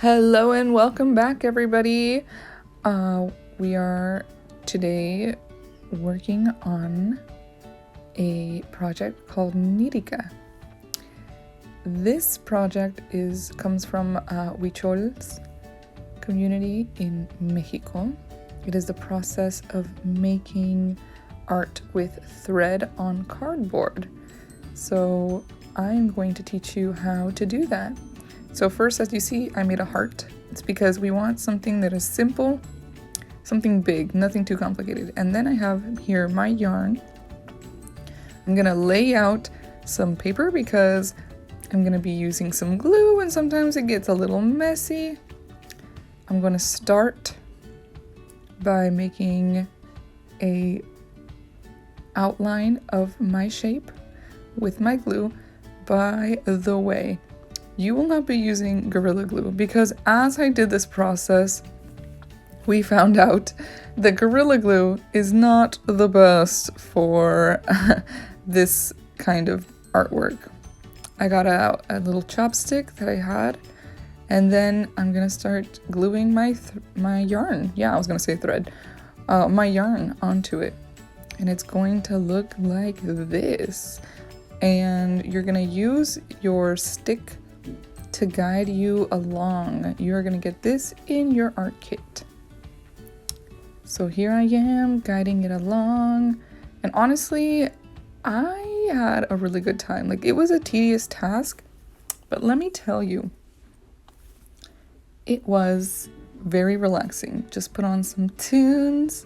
Hello and welcome back, everybody. We are today working on a project called Nierikas. This project comes from Huichol's community in Mexico. It is the process of making art with thread on cardboard. So I'm going to teach you how to do that. So first, as you see, I made a heart. It's because we want something that is simple, something big, nothing too complicated. And then I have here my yarn. I'm gonna lay out some paper because I'm gonna be using some glue and sometimes it gets a little messy. I'm gonna start by making a outline of my shape with my glue. By the way, you will not be using Gorilla Glue because as I did this process, we found out that Gorilla Glue is not the best for this kind of artwork. I got out a little chopstick that I had, and then I'm gonna start gluing my yarn. Yeah, I was gonna say thread. My yarn onto it, and it's going to look like this. And you're gonna use your stick to guide you along. You're gonna get this in your art kit. So here I am guiding it along, and honestly, I had a really good time. Like, it was a tedious task, but let me tell you, it was very relaxing. Just put on some tunes,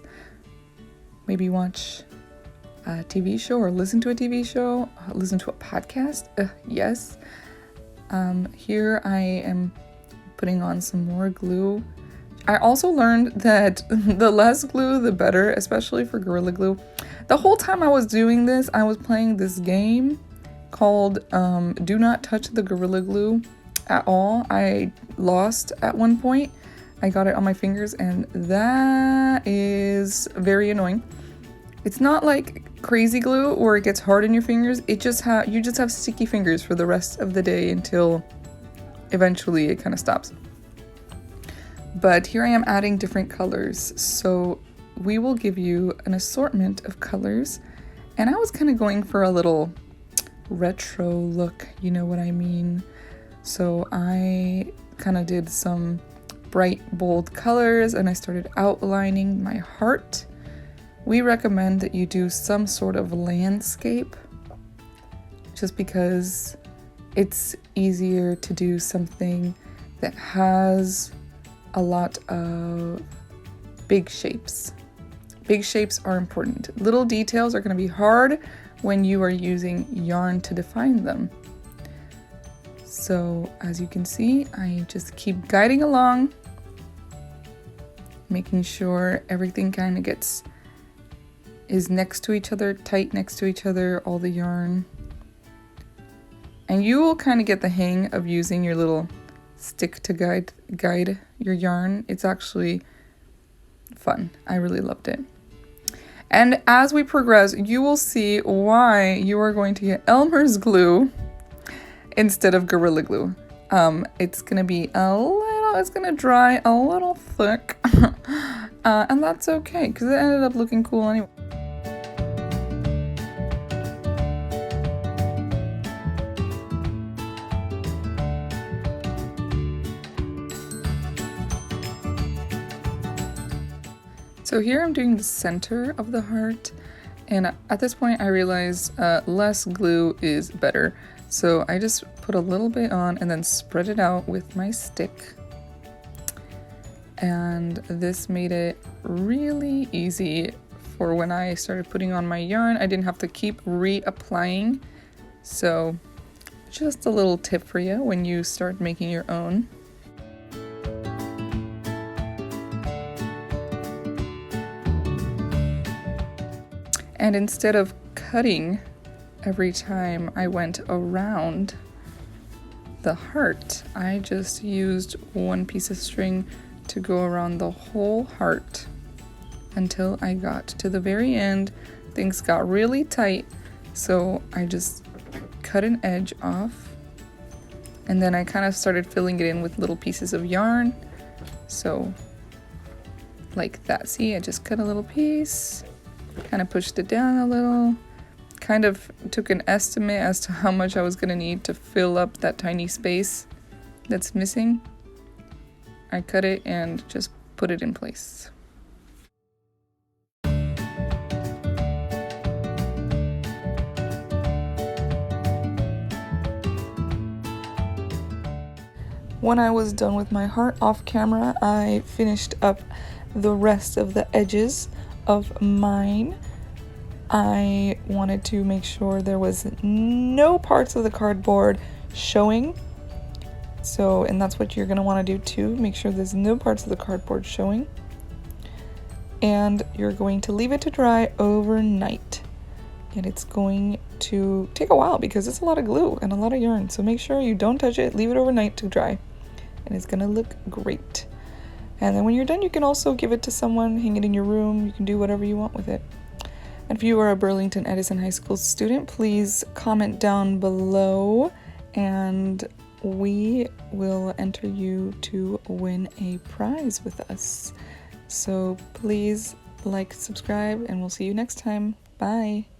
maybe watch a TV show or listen to a TV show, listen to a podcast. Yes. Here I am putting on some more glue. I also learned that the less glue, the better, especially for Gorilla Glue. The whole time I was doing this, I was playing this game called Do Not Touch the Gorilla Glue at all. I lost at one point. I got it on my fingers, and that is very annoying. It's not like crazy glue where it gets hard in your fingers. You just have sticky fingers for the rest of the day until eventually it kind of stops. But here I am adding different colors. So we will give you an assortment of colors. And I was kind of going for a little retro look, you know what I mean? So I kind of did some bright, bold colors and I started outlining my heart. We recommend that you do some sort of landscape just because it's easier to do something that has a lot of big shapes. Big shapes are important. Little details are going to be hard when you are using yarn to define them. So as you can see, I just keep guiding along, making sure everything kind of is next to each other, tight next to each other, all the yarn. And you will kind of get the hang of using your little stick to guide your yarn. It's actually fun. I really loved it. And as we progress, you will see why you are going to get Elmer's glue instead of Gorilla Glue. It's gonna be it's gonna dry a little thick, and that's okay because it ended up looking cool anyway. So here I'm doing the center of the heart, and at this point I realized less glue is better. So I just put a little bit on and then spread it out with my stick. And this made it really easy for when I started putting on my yarn. I didn't have to keep reapplying. So just a little tip for you when you start making your own. And instead of cutting every time I went around the heart, I just used one piece of string to go around the whole heart until I got to the very end. Things got really tight, so I just cut an edge off And then I kind of started filling it in with little pieces of yarn. So like that. See, I just cut a little piece, kind of pushed it down a little, kind of took an estimate as to how much I was gonna need to fill up that tiny space that's missing. I cut it and just put it in place. When I was done with my heart off camera, I finished up the rest of the edges of mine. I wanted to make sure there was no parts of the cardboard showing. So, and that's what you're going to want to do too. Make sure there's no parts of the cardboard showing. And you're going to leave it to dry overnight. And it's going to take a while because it's a lot of glue and a lot of yarn. So make sure you don't touch it. Leave it overnight to dry. And it's going to look great. And then when you're done, you can also give it to someone, hang it in your room. You can do whatever you want with it. And if you are a Burlington Edison High School student, please comment down below and we will enter you to win a prize with us. So please like, subscribe, and we'll see you next time. Bye.